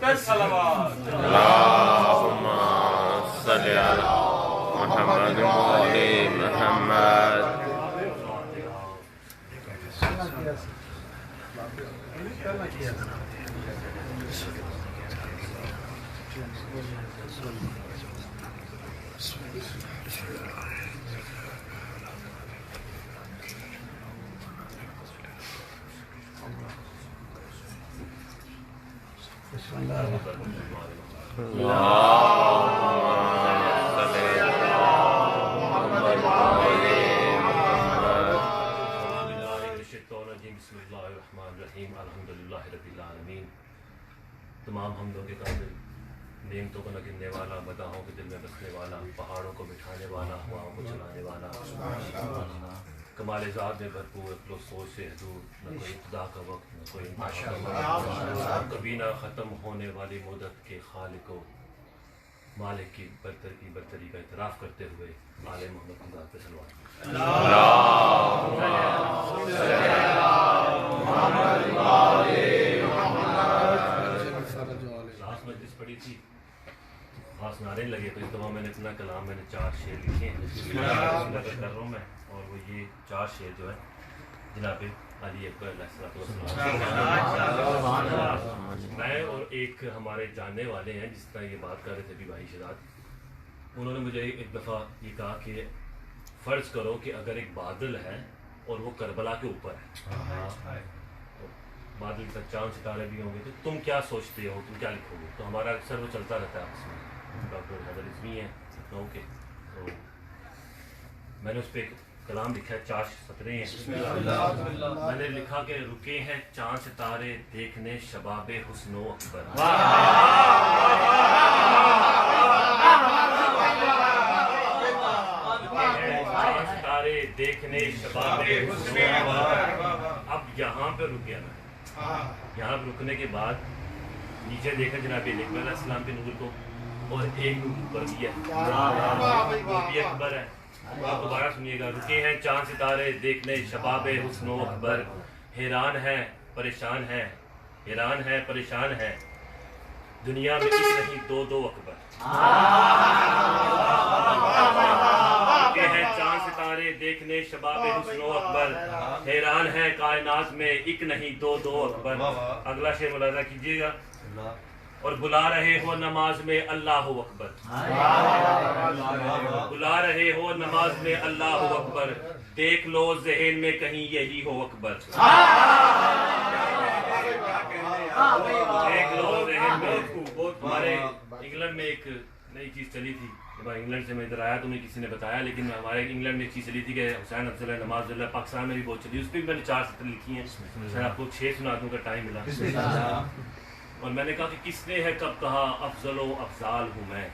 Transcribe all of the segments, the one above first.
کر صلوات اللهم صل على محمد وآل محمد. تمام حمدوں کے قابل، نعمتوں کو نہ گننے والا، مداحوں کے دل میں بسنے والا، پہاڑوں کو بٹھانے والا، ہواؤں کو چلانے والا، کمال ذات میں بھرپور، عقل و سوچ سے حدود، نہ کوئی ابتدا کا وقت، نہ کوئی انتہا کا وقت، کبھی نہ ختم ہونے والی مدت کے خالق و مالک کی برتری کا اعتراف کرتے ہوئے آل محمد کی ذات پہ صلوات. لاسٹ مجلس پڑھی تھی، خاص نعرے لگے، تو اس دفعہ میں نے اپنا کلام میں نے 4 شعر لکھے ہیں کر رہا ہوں میں، اور وہ یہ 4 شعر جو ہے جناب علی اکبر علیہ السلام. میں اور ایک ہمارے جاننے والے ہیں جس طرح یہ بات کر رہے تھے ابھی بھائی شہزاد، انہوں نے مجھے ایک دفعہ یہ کہا کہ فرض کرو کہ اگر ایک بادل ہے اور وہ کربلا کے اوپر ہے، بادل تک چاند ستارے بھی ہوں گے، تو تم کیا سوچتے ہو، تم کیا لکھو گے؟ تو ہمارا اکثر وہ چلتا رہتا ہے آپس میں. ڈاکٹر حیدر رضوی ہیں لکھنؤ کے، تو میں نے اس پہ ایک کلام لکھا ہے، 4 سطریں ہیں. میں نے لکھا کہ رکے ہیں چاند ستارے دیکھنے شباب حسن و اکبر، چاند ستارے دیکھنے شباب حسن و اکبر. اب یہاں پہ رک گیا میں، یہاں پہ رکنے کے بعد نیچے دیکھا جناب اکبر علیہ السلام کے نور کو، اور ایک نور اوپر بھی ہے، وہ بھی اکبر ہے. آپ دوبارہ سنیے گا، رکے ہیں چاند ستارے دیکھنے شباب حسن و اکبر، حیران ہے پریشان ہے، حیران ہے پریشان ہے، دنیا میں ایک نہیں 2 اکبر. رکے ہیں چاند ستارے دیکھنے شباب حسن و اکبر، حیران ہے کائنات میں ایک نہیں 2 اکبر. اگلا شعر ملاحظہ کیجیے گا، اور بلا رہے ہو نماز میں اللہ اکبر، بلا رہے ہو نماز میں اللہ اکبر، دیکھ لو ذہن میں کہیں یہی ہو اکبر، دیکھ لو ذہن میں. ہمارے انگلینڈ میں ایک نئی چیز چلی تھی، جب انگلینڈ سے میں ادھر آیا تو مجھے کسی نے بتایا، لیکن ہمارے انگلینڈ میں ایک چیز چلی تھی کہ حسین افضل نماز اللہ پاکستان میں بھی بہت چلی، اس پہ بھی میں نے 4 سطر لکھی ہیں. شاید آپ کو 6 سنا دوں کا ٹائم ملا. اور میں نے کہا کہ کس نے ہے کب کہا افضل و افضال ہوں میں،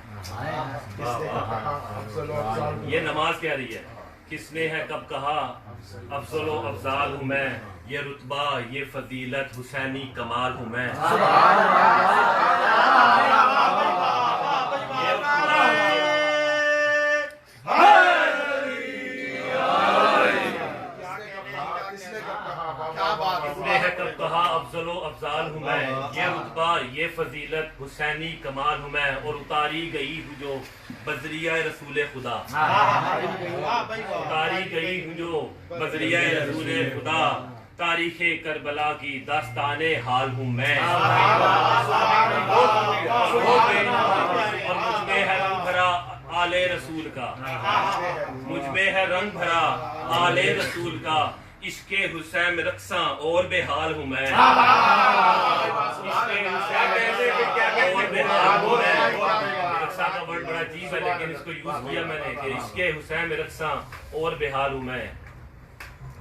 یہ نماز کہہ رہی ہے، کس نے ہے کب کہا افضل و افضال ہوں میں، یہ رتبہ یہ فضیلت حسینی کمال ہوں میں. افضل و افضال ہوں میں، یہ رتبہ یہ فضیلت حسینی کمال ہوں میں، اور اتاری گئی ہوں جو بذریعہ رسول خدا، اتاری گئی ہوں جو بذریعہ رسول خدا، تاریخ کربلا کی داستان حال ہوں میں. اور مجھ میں ہے رنگ بھرا آل رسول کا، مجھ میں ہے رنگ بھرا آل رسول کا، عشق حسین رقصاں اور بے حال ہوں میں، عشق حسین اور بے حال ہوں میں. رقصاں کا ورڈ بڑا عجیب ہے لیکن اس کو یوز کیا میں نے کہ عشق حسین رقصاں اور بے حال ہوں میں.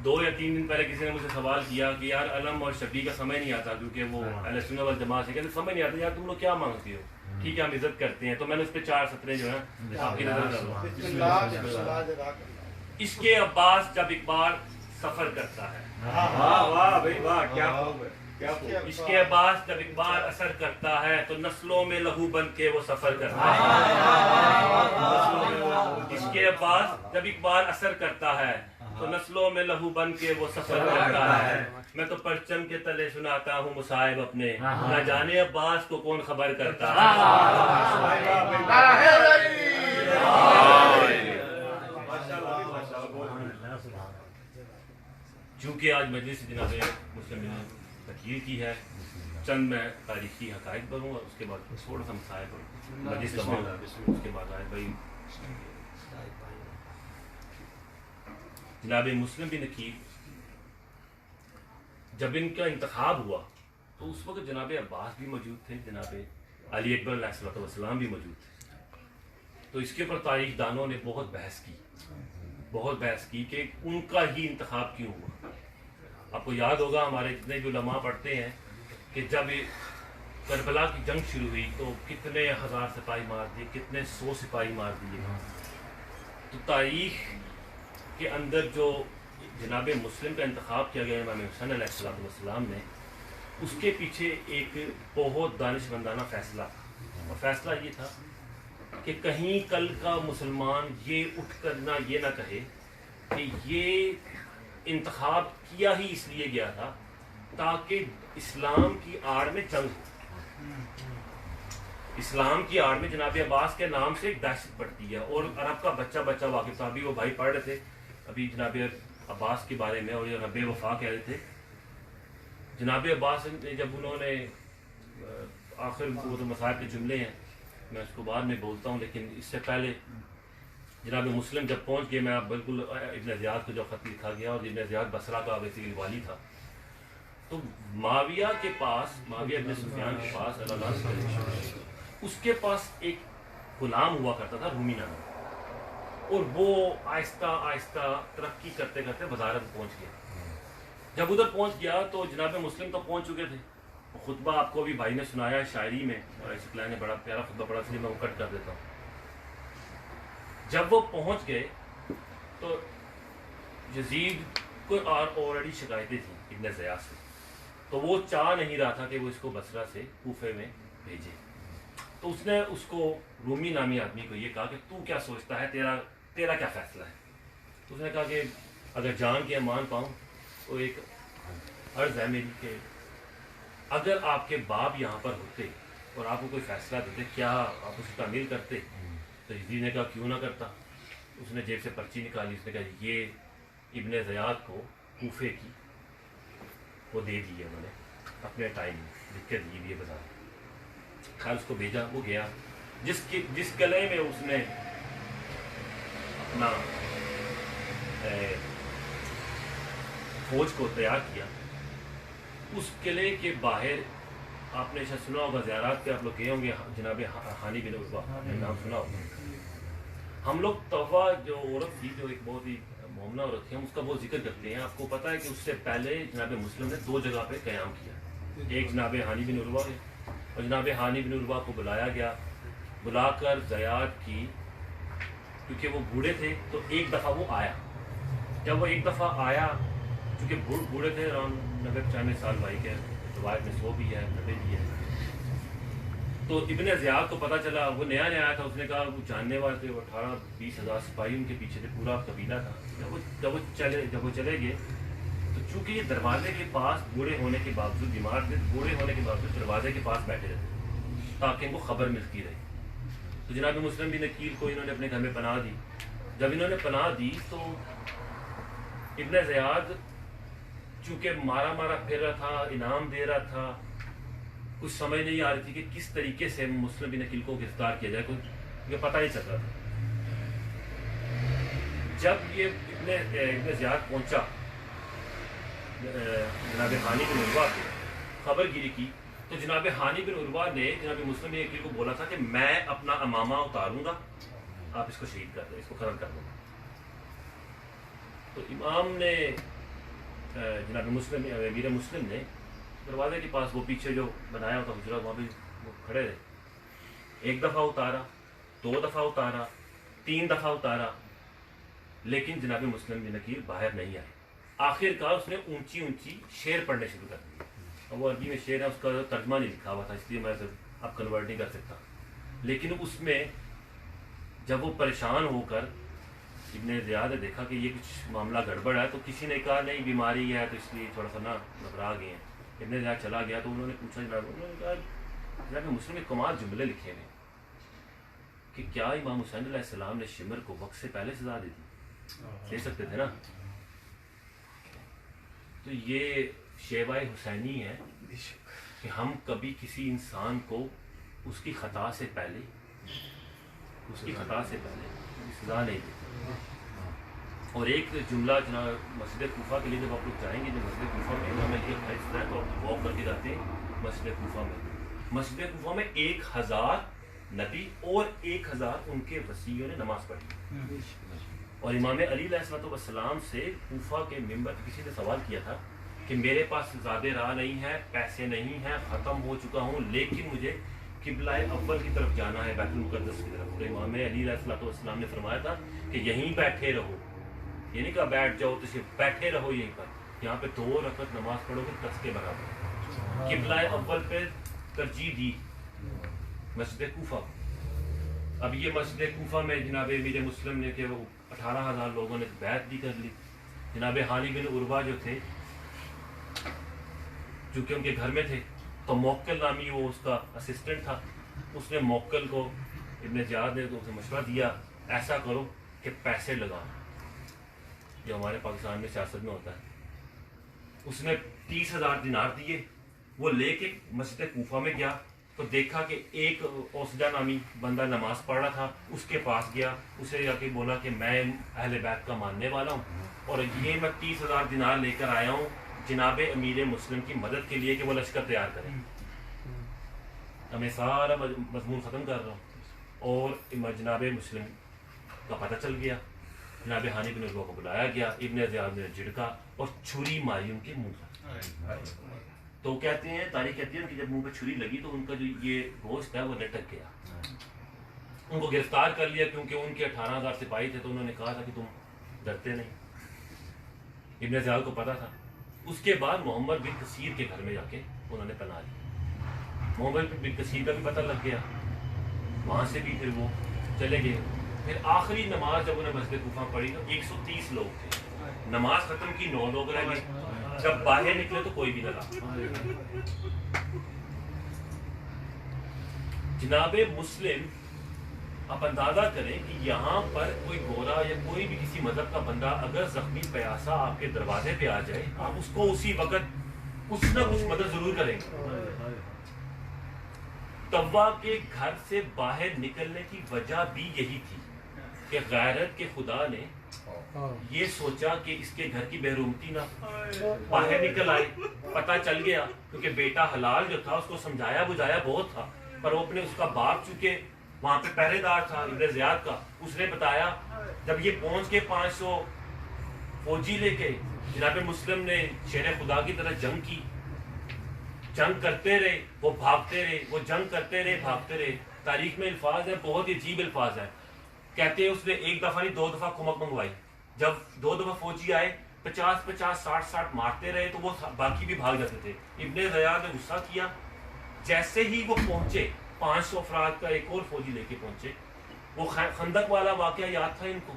2 یا 3 دن پہلے کسی نے مجھ سے سوال کیا کہ یار علم اور شبی کا سمجھ نہیں آتا، کیونکہ وہ اہل سنت والجماعت سے کہتے سمجھ نہیں آتا یار تم لوگ کیا مانگتے ہو، ٹھیک ہے ہم عزت کرتے ہیں. تو میں نے اس پہ 4 سطریں جو ہیں آپ کی نظر ڈالوں. عشق عباس جب اقبال سفر کرتا ہے، عشق عباس جب اقبال اثر کرتا ہے تو نسلوں میں لہو بن کے وہ سفر کرتا ہے. عشق عباس جب اقبال اثر کرتا ہے تو تو نسلوں میں لہو بن کے وہ سفر کرتا ہے. میں تو پرچم کے تلے سناتا ہوں مصائب اپنے, نہ جانے عباس کو کون خبر کرتا ہے. چونکہ آج مجلس جناب مسلم نے تقریر کی ہے, چند میں تاریخی حقائق پر ہوں اور اس کے بعد تھوڑا سا مسائل پر مجلس کا معاملہ, اس کے بعد آئے بھائی جناب مسلم بن عقیل جب ان کا انتخاب ہوا تو اس وقت جناب عباس بھی موجود تھے, جناب علی اکبر علیہ السلام بھی موجود تھے. تو اس کے اوپر تاریخ دانوں نے بہت بحث کی کہ ان کا ہی انتخاب کیوں ہوا. آپ کو یاد ہوگا ہمارے جتنے جو علماء پڑھتے ہیں کہ جب کربلا کی جنگ شروع ہوئی تو کتنے ہزار سپاہی مار دیے, کتنے 100 سپاہی مار دیے. تو تاریخ کے اندر جو جناب مسلم کا انتخاب کیا گیا امام حسین علیہ السلام نے, اس کے پیچھے ایک بہت دانشمندانہ فیصلہ تھا, اور فیصلہ یہ تھا کہ کہیں کل کا مسلمان یہ اٹھ کر یہ نہ کہے کہ یہ انتخاب کیا ہی اس لیے گیا تھا تاکہ اسلام کی آڑ میں جنگ ہو. اسلام کی آڑ میں جناب عباس کے نام سے ایک دہشت پڑتی ہے, اور عرب کا بچہ واقف تھا. ابھی وہ بھائی پڑھ رہے تھے ابھی جناب عباس کے بارے میں, اور یہ رب وفا کہہ رہے تھے. جناب عباس نے جب انہوں نے آخر وہ تو مسائل کے جملے ہیں, میں اس کو بعد میں بولتا ہوں, لیکن اس سے پہلے جناب مسلم جب پہنچ گئے, میں بالکل ابن زیاد کو جو خط لکھا گیا, اور ابن زیاد بصرہ کا بیسیکلی والی تھا, تو معاویہ کے پاس, معاویہ ابن سفیان کے پاس اللہ عنہ, اس کے پاس ایک غلام ہوا کرتا تھا رومی نام, اور وہ آہستہ آہستہ ترقی کرتے کرتے وزارت پہنچ گیا. جب ادھر پہنچ گیا تو جناب مسلم تو پہنچ چکے تھے. خطبہ آپ کو بھی بھائی نے سنایا شاعری میں, اور اسقلائے نے بڑا پیارا خطبہ پڑھا, اس لیے میں وہ کٹ کر دیتا ہوں. جب وہ پہنچ گئے تو یزید کو آلریڈی شکایتیں تھیں ابن زیاد سے, تو وہ چاہ نہیں رہا تھا کہ وہ اس کو بصرہ سے کوفے میں بھیجے. تو اس نے اس کو رومی نامی آدمی کو یہ کہا کہ تو کیا سوچتا ہے, تیرا کیا فیصلہ ہے. تو اس نے کہا کہ اگر جان کے امان پاؤں تو ایک عرض ہے میری کہ اگر آپ کے باپ یہاں پر ہوتے اور آپ کو کوئی فیصلہ دیتے, کیا آپ اسے تعمیل کرتے؟ تو یزید نے کہا کیوں نہ کرتا. اس نے جیب سے پرچی نکالی, اس نے کہا یہ ابن زیاد کو کوفے کی وہ دے دی انہوں نے اپنے ٹائم میں لکھ کے دی ہوئی بازار. خیر اس کو بھیجا, وہ گیا, جس قلعے میں اس نے اپنا فوج کو تیار کیا, اس قلعے کے باہر آپ نے شاید سنا ہوگا, زیارات پہ آپ لوگ گئے ہوں گے, جناب ہانی بن عروہ نام سنا ہوگا. ہم لوگ توفہ جو عورت تھی, جو ایک بہت ہی مومنہ عورت تھی, ہم اس کا بہت ذکر کرتے ہیں. آپ کو پتہ ہے کہ اس سے پہلے جناب مسلم نے 2 جگہ پہ قیام کیا, ایک جناب ہانی بن عروہ ہے, اور جناب ہانی بن عروہ کو بلایا گیا, بلا کر زیاد کی, کیونکہ وہ بوڑھے تھے تو ایک دفعہ وہ آیا. جب وہ ایک دفعہ آیا, چونکہ بوڑھے تھے, اراؤنڈ 90-95 سال بھائی کے, روایت میں 100 بھی ہے 90 بھی ہے. تو ابن زیاد کو پتہ چلا, وہ نیا آیا تھا, اس نے کہا وہ جاننے والے تھے, 18-20 ہزار سپاہی ان کے پیچھے تھے, پورا قبیلہ تھا. جب وہ چلے گئے تو چونکہ یہ دروازے کے پاس بوڑھے ہونے کے باوجود, بیمار تھے, بوڑھے ہونے کے باوجود دروازے کے پاس بیٹھے رہتے تاکہ ان کو خبر ملتی رہے. تو جناب مسلم بن عقیل کو انہوں نے اپنے گھر میں پناہ دی. جب انہوں نے پناہ دی تو ابن زیاد چونکہ مارا پھر رہا تھا, انعام دے رہا تھا, کچھ سمجھ نہیں آ رہی تھی کہ کس طریقے سے مسلم بن عقیل کو گرفتار کیا جائے, کیونکہ پتہ نہیں چل رہا تھا. جب یہ ابن زیاد پہنچا جناب ہانی بن عروہ کی خبر گیری کی, تو جناب ہانی بن عروہ نے جناب مسلم بن عقیل کو بولا تھا کہ میں اپنا امامہ اتاروں گا, آپ اس کو شہید کر دیں, اس کو قتل کر دیں. تو امام نے جناب مسلم امیر مسلم نے دروازے کے پاس وہ پیچھے جو بنایا ہوتا حجرہ, وہاں پہ وہ کھڑے رہے. 1 دفعہ اتارا, 2 دفعہ اتارا, 3 دفعہ اتارا, لیکن جناب مسلم بن عقیل باہر نہیں آئے. آخر کار اس نے اونچی شعر پڑھنے شروع کر دیے. اب وہ عربی میں شعر ہے, اس کا ترجمہ نہیں لکھا ہوا تھا, اس لیے میں اب کنورٹ نہیں کر سکتا. لیکن اس میں جب وہ پریشان ہو کر ابن زیاد نے دیکھا کہ یہ کچھ معاملہ گڑبڑ ہے، تو کسی نے کہا نہیں بیماری ہے تو اس لیے تھوڑا سا نا گھبرا گئے ہیں۔ ابن زیاد چلا گیا تو انہوں نے پوچھا جناب، انہوں نے کہا جناب مسلم کے کمال جملے لکھے ہیں کہ کیا امام حسین علیہ السلام نے شمر کو وقت سے پہلے سزا دے دی؟ دے سکتے تھے نا۔ تو یہ شیوہ حسینی ہے کہ ہم کبھی کسی انسان کو اس کی خطا سے پہلے سزا نہیں دیتے۔ اور ایک جملہ جناب مسجد کوفہ کے لیے جب آپ لوگ جائیں گے، جو مسجد کوفہ میں ہمیں یہ فیصلہ ہے تو آپ واک کر کے جاتے ہیں مسجد کوفہ میں 1000 نبی اور 1000 ان کے وصیوں نے نماز پڑھی۔ اور امام علی علیہ السلام سے کوفہ کے ممبر کسی نے سوال کیا تھا کہ میرے پاس زیادہ راہ نہیں ہے، پیسے نہیں ہیں، ختم ہو چکا ہوں، لیکن مجھے قبلہ اول کی طرف جانا ہے، بیت المقدس کی طرف۔ تو امام علی علیہ السلام نے فرمایا تھا کہ یہیں بیٹھے رہو، یہ نہیں کہا بیٹھ جاؤ، تو صرف بیٹھے رہو یہیں پر، یہاں پہ 2 رکعت نماز پڑھو گے 10 کے برابر۔ قبلہ اول پہ ترجیح دی مسجد کوفہ۔ اب یہ مسجد کوفہ میں جناب امیر مسلم نے کہ وہ 18,000 لوگوں نے بیعت بھی کر لی۔ جناب ہانی بن عروہ جو تھے، جو کہ ان کے گھر میں تھے، تو موکل نامی وہ اس کا اسسٹنٹ تھا، اس نے موکل کو ابن زیاد نے تو اسے مشورہ دیا ایسا کرو کہ پیسے لگاؤ، جو ہمارے پاکستان میں سیاست میں ہوتا ہے۔ اس نے 30,000 دینار دیے، وہ لے کے مسجد کوفہ میں گیا تو دیکھا کہ ایک اوسجا نامی بندہ نماز پڑھ رہا تھا، اس کے پاس گیا، اسے جا کے بولا کہ میں اہل بیت کا ماننے والا ہوں اور یہ میں 30,000 دینار لے کر آیا ہوں جناب امیر مسلم کی مدد کے لیے کہ وہ لشکر تیار کریں۔ میں سارا مضمون ختم کر رہا ہوں اور جناب مسلم کا پتہ چل گیا، جناب ہانی بن عروہ کو بلایا گیا، ابن زیاد نے جھڑکا اور چھری ماری ان کے منہ پر۔ تو کہتے ہیں، تاریخ کہتی ہے کہ جب منہ پہ چھری لگی تو ان کا جو یہ گوشت ہے وہ لٹک گیا۔ ان کو گرفتار کر لیا کیونکہ ان کے 18,000 سپاہی تھے، تو انہوں نے کہا تھا کہ تم ڈرتے نہیں۔ ابن زیاد کو پتا تھا۔ اس کے بعد محمد بن کثیر کے گھر میں جا کے انہوں نے پناہ لی۔ محمد بن کثیر کا بھی پتہ لگ گیا، وہاں سے بھی پھر وہ چلے گئے۔ پھر آخری نماز جب انہیں مسجد کوفہ پڑھی تو 130 لوگ تھے، نماز ختم کی 9 لوگ رہ گئے، جب باہر نکلے تو کوئی بھی نہ رہا۔ جناب مسلم، آپ اندازہ کریں کہ یہاں پر کوئی گورا یا کوئی بھی کسی مذہب کا بندہ اگر زخمی پیاسا آپ کے دروازے پہ آ جائے، آپ اس کو اسی وقت کچھ نہ کچھ مدد ضرور کریں گے۔ طوا کے گھر سے باہر نکلنے کی وجہ بھی یہی تھی کہ غیرت کے خدا نے یہ سوچا کہ اس کے گھر کی بےرومتی نہ، باہر نکل آئے، پتہ چل گیا، کیونکہ بیٹا حلال جو تھا اس کو سمجھایا بجھایا بہت تھا، پر وہ اپنے اس کا باپ چکے وہاں پہ پہرے دار تھا ابن زیاد کا، اس نے بتایا۔ جب یہ پہنچ کے 500 فوجی لے کے جناب مسلم نے شیر خدا کی طرح جنگ کی، جنگ کرتے رہے، وہ بھاگتے رہے، وہ جنگ کرتے رہے، بھاگتے رہے۔ تاریخ میں الفاظ ہیں، بہت ہی عجیب الفاظ ہیں، کہتے ہیں اس نے ایک دفعہ نہیں 2 دفعہ کمک منگوائی، جب 2 دفعہ فوجی آئے 50 60 مارتے رہے تو وہ باقی بھی بھاگ جاتے تھے۔ ابن زیاد نے غصہ کیا، جیسے ہی وہ پہنچے 500 افراد کا ایک اور فوجی لے کے پہنچے، وہ خندق والا واقعہ یاد تھا ان کو،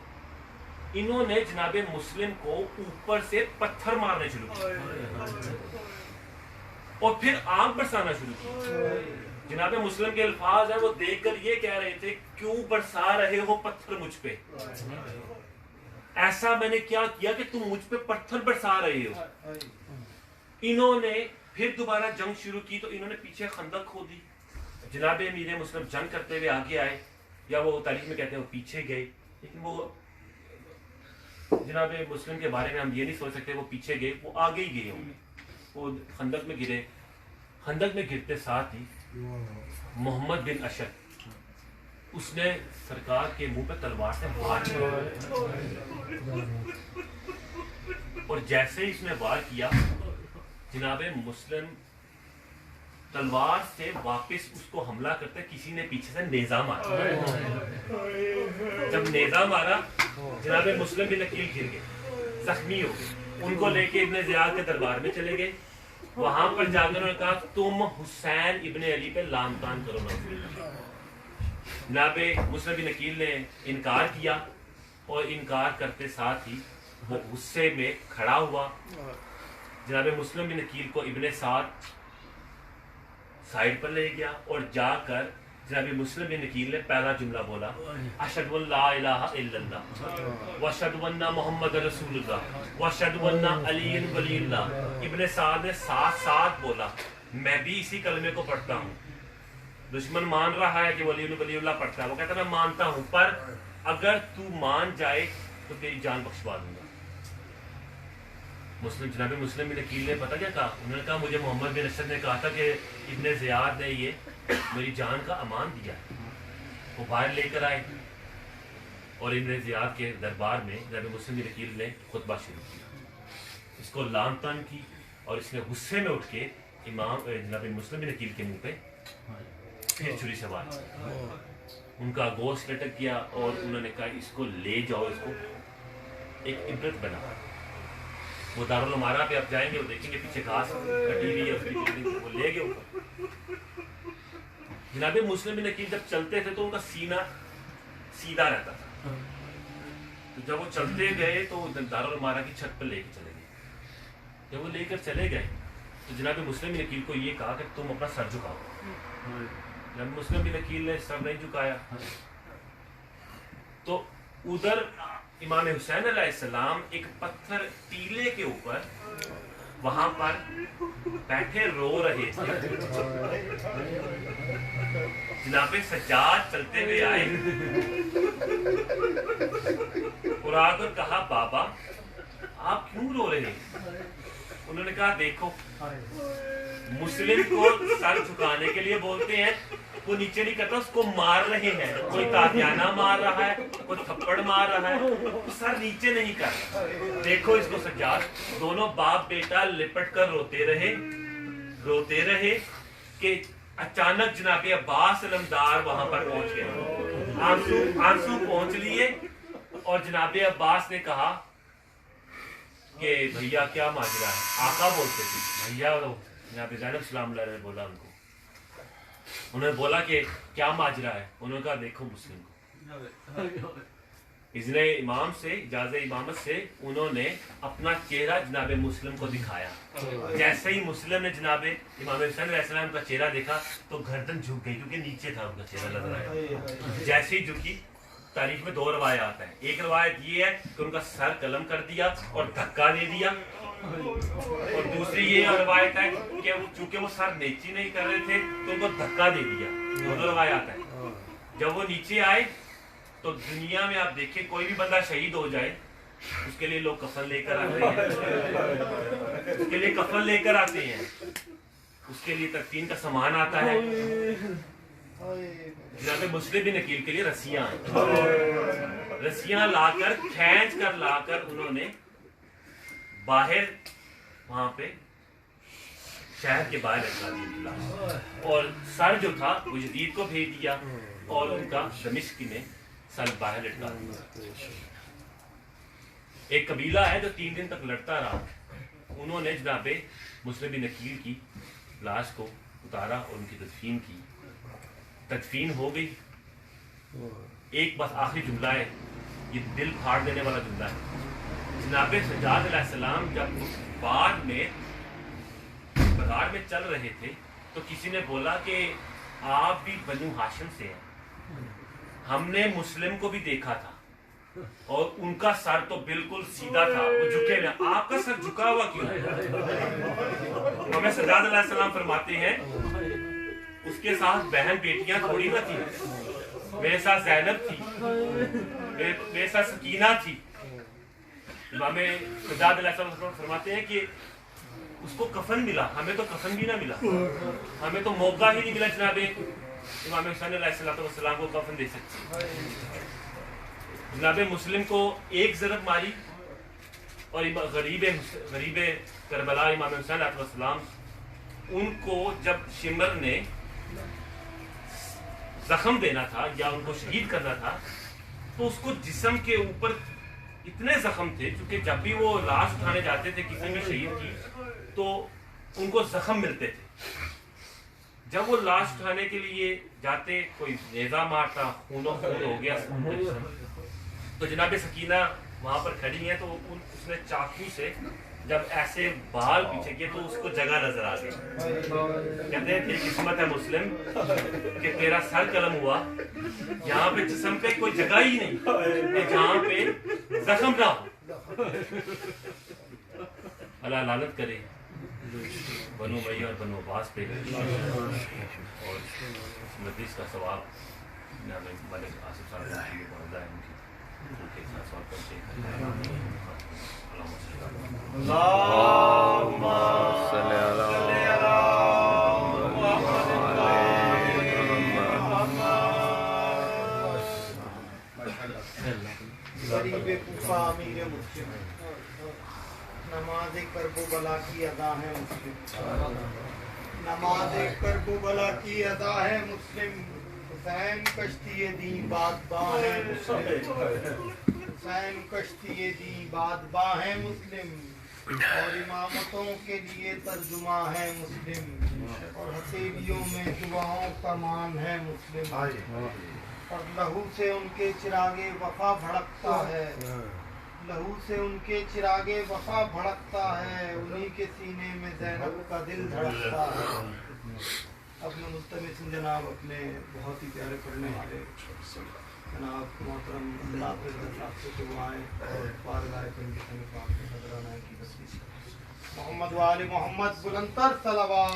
انہوں نے جناب مسلم کو اوپر سے پتھر مارنے شروع کیا اور پھر آگ برسانا شروع کی۔ جناب مسلم کے الفاظ ہیں، وہ دیکھ کر یہ کہہ رہے تھے کیوں برسا رہے ہو پتھر مجھ پہ، ایسا میں نے کیا کیا کہ تم مجھ پہ پتھر برسا رہے ہو۔ انہوں نے پھر دوبارہ جنگ شروع کی تو انہوں نے پیچھے خندق کھودی، جناب امیر مسلم جنگ کرتے ہوئے آگے آئے، یا وہ تاریخ میں کہتے ہیں وہ پیچھے گئے، لیکن وہ جناب مسلم کے بارے میں ہم یہ نہیں سوچ سکتے وہ پیچھے گئے، وہ آگے ہی گئے ہوں گے۔ وہ خندق میں گرے، خندق میں گرتے ساتھ ہی محمد بن اشد، اس نے سرکار کے منہ پہ تلوار سے وار کیا، اور جیسے ہی اس نے وار کیا جناب مسلم تلوار سے واپس اس کو حملہ کرتے، کسی نے پیچھے سے نیزہ مارا، جب نیزہ مارا جناب مسلم بن عقیل گر گئے، زخمی ہو گئے، ان کو لے کے ابن زیاد کے دربار میں چلے گئے، وہاں پر جا کر انہوں نے کہا تم حسین ابن علی پہ لام تان کرو نا۔ جناب مسلم بن عقیل نے انکار کیا، اور انکار کرتے ساتھ ہی وہ غصے میں کھڑا ہوا. جناب مسلم بن عقیل کو ابن سعد سائڈ پر لے گیا اور جا کر جناب مسلم بن عقیل نے پہلا جملہ بولا, اشہد ان لا الہ الا اللہ واشہد ان محمد رسول اللہ واشہد ان علی ولی اللہ. ابن سعد نے ساتھ ساتھ بولا, میں بھی اسی کلمے کو پڑھتا ہوں. دشمن مان رہا ہے کہ ولی اللہ پڑھتا ہے, وہ کہتا ہے میں مانتا ہوں, پر اگر تو مان جائے تو تیری جان بخشوا دوں گا. جناب مسلم بن عقیل نے پتہ کیا کہا, انہوں نے کہا مجھے محمد بن اسد نے کہا تھا کہ ابن زیاد نے یہ میری جان کا امان دیا. وہ باہر لے کر آئے اور ابن زیاد کے دربار میں جناب مسلم بن عقیل نے خطبہ شروع کیا, اس کو لان تان کی, اور اس نے غصے میں اٹھ کے جناب مسلم بن عقیل کے منہ پہ پھر چھری سے وار کی. ان کا گوشت لٹک گیا اور انہوں نے کہا اس کو لے جاؤ, اس کو ایک عبرت بنا. وہ دارالعمارہ پہ آپ جائیں گے, وہ دیکھیں گے پیچھے گھاس کٹی ہوئی ہے, وہ لے گئے اوپر. جناب مسلم بن عقیل جب چلتے تھے تو ان کا سینہ سیدھا رہتا تھا, تو جب وہ چلتے گئے تو دارالعمارہ کی چھت پر لے کے چلے گئے. جب وہ لے کر چلے گئے تو جناب مسلم بن عقیل کو یہ کہا کہ تم اپنا سر جھکاؤ. جناب مسلم بن عقیل نے سر نہیں جھکایا, تو ادھر امام حسین علیہ السلام ایک پتھر ٹیلے کے اوپر وہاں پر بیٹھے رو رہے تھے. جناب سجاد چلتے ہوئے آئے اور آ کر کہا بابا آپ کیوں رو رہے ہیں؟ انہوں نے کہا دیکھو مسلم کو سر جھکانے کے لیے بولتے ہیں, وہ نیچے نہیں کرتا, اس کو مار رہے ہیں, کوئی تازیانہ مار رہا ہے, کوئی تھپڑ مار رہا ہے, سر نیچے نہیں کرتا. دیکھو اس کو سجاد. دونوں باپ بیٹا لپٹ کر روتے رہے کہ اچانک جناب عباس علمدار وہاں پر پہنچ گئے, آنسو پہنچ لیے, اور جناب عباس نے کہا کہ بھیا کیا ماجرا ہے. آقا بولتے تھے بھیا, جناب زینب سلام اللہ علیہ نے بولا ان کو, انہوں نے بولا کہ کیا ماجرا ہے. انہوں نے کہا دیکھو مسلم کو اذن امام سے, اجازت امامت سے انہوں نے اپنا چہرہ جناب مسلم کو دکھایا. جیسے ہی مسلم نے جناب امام حسین علیہ السلام کا چہرہ دیکھا تو گردن جھک گئی, کیونکہ نیچے تھا ان کا چہرہ نظر آیا. جیسے ہی جھکی, تاریخ میں 2 روایات ہیں. ایک روایت یہ ہے کہ ان کا سر قلم کر دیا اور دھکا دے دیا, اور دوسری یہ روایت ہے کہ چونکہ وہ سر نیچے نہیں کر رہے تھے تو ان کو دھکا دے دیا. 2 روایات ہیں. جب وہ نیچے آئے تو دنیا میں آپ دیکھیں کوئی بھی بندہ شہید ہو جائے اس کے لیے لوگ کفن لے کر آتے ہیں, اس کے لیے کفن لے کر آتے ہیں, اس کے لیے تکفین کا سامان آتا ہے. جناب مسلم بن عقیل کے لیے رسیاں لا کر کھینچ کر لا کر انہوں نے باہر وہاں پہ شہر کے باہر لٹکا دیا, اور سر جو تھا وہ یزید کو بھیج دیا, اور ان کا دمشق میں سر باہر لٹکا دیا. ایک قبیلہ ہے جو 3 دن تک لڑتا رہا, انہوں نے جناب مسلم بن عقیل کی لاش کو اتارا اور ان کی تدفین کی. تدفین ہو گئی. ایک بس آخری جملہ ہے, یہ دل پھاڑ دینے والا جملہ ہے. جناب سجاد علیہ السلام جب بعد میں بازار میں چل رہے تھے تو کسی نے بولا کہ آپ بھی بنو ہاشم سے ہیں, ہم نے مسلم کو بھی دیکھا تھا اور ان کا سر تو بالکل سیدھا تھا, وہ جھکے ہوئے, آپ کا سر جھکا ہوا کیوں ہے؟ ہمیں سجاد علیہ السلام فرماتے ہیں اس کے ساتھ بہن بیٹیاں تھوڑی نہ تھی, میرے ساتھ زینب تھی, میرے ساتھ سکینہ تھی. امام سجاد علیہ السلام فرماتے ہیں کہ اس کو کفن ملا, ہمیں تو کفن بھی نہ ملا, ہمیں تو موقع ہی نہیں ملا جناب امام حسین علیہ السلام کو کفن دے سکتے. جناب مسلم کو ایک ضرب ماری, اور غریب کربلا امام حسین علیہ السلام, ان کو جب شمر نے زخم دینا تھا یا ان کو شہید کرنا تھا تو اس کو جسم کے اوپر اتنے زخم تھے, کیونکہ جب بھی وہ لاش اٹھانے جاتے تھے کسی بھی شہید کی تو ان کو زخم ملتے تھے. جب وہ لاش اٹھانے کے لیے جاتے کوئی نیزہ مارتا, خون ہو گیا, تو جناب سکینہ وہاں پر کھڑی ہیں، تو اس نے چاقو سے جب ایسے بال پیچھے کیے تو اس کو جگہ نظر آ گئی. کہتے ہیں تیری قسمت ہے مسلم کہ تیرا سر قلم ہوا، یہاں پہ جسم پہ کوئی جگہ ہی نہیں کہ جہاں پہ زخم نہ ہو. اللہ لعنت کرے بنو امیہ اور بنو عباس پہ، اور اس مجلس کا ثواب جناب ملک آصف صاحب کو پہنچا ہے. ان کے ساتھ سوال کرتے ہیں. اللهم صل على غریب کوفہ امیر مسلم، نماز کرب و بلا کی ادا ہے مسلم، نماز کرب و بلا کی ادا ہے مسلم. حسین کشتی دین بادباں ہے مسلم، حسین کشتی دین بادباں ہے مسلم، اور امامتوں کے لیے ترجمہ ہے مسلم، اور حسیبیوں میں دعاؤں کا مان ہے مسلم. اور لہو سے ان کے چراغ وفا بھڑکتا ہے، لہو سے ان کے چراغ وفا بھڑکتا ہے، انہی کے سینے میں زینب کا دل دھڑکتا ہے. اپنے ملتمس جناب اپنے بہت ہی پیارے پڑھنے والے جناب محترم حافظ صاحب سے دعائیں اور بارگاہ کنڈیشن پاک میں نظرانہ کی تصویر محمد و آل محمد بلندتر صلوات.